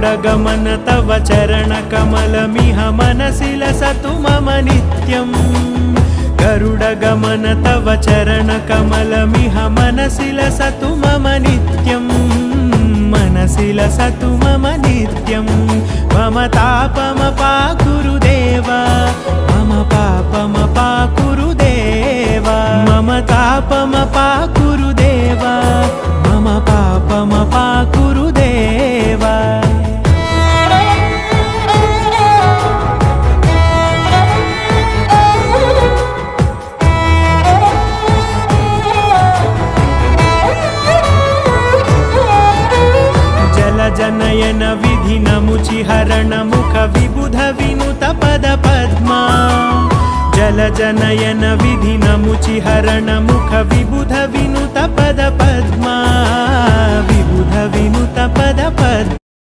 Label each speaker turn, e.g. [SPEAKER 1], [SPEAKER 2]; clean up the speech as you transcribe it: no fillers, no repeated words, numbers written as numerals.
[SPEAKER 1] गरुडगमन तव चरणकमलमिह मनसि लसतु मम नित्यम् गरुडगमन तव चरणकमलमिह मनसि लसतु मम नित्यम् मनसि लसतु मम नित्यम् मम तापमपाकुरुदेव मम पापमपाकुरुदेव मम तापमपाकुरुदेव मम पापमपाकुरुदेव जनयन विधिनमुचिहरण मुख विबुध विनुत पद पद्मा जलजनयन विधिनमुचिहरण मुख विबुध विनुत पद पद्मा विबुध विनुत पद पद्मा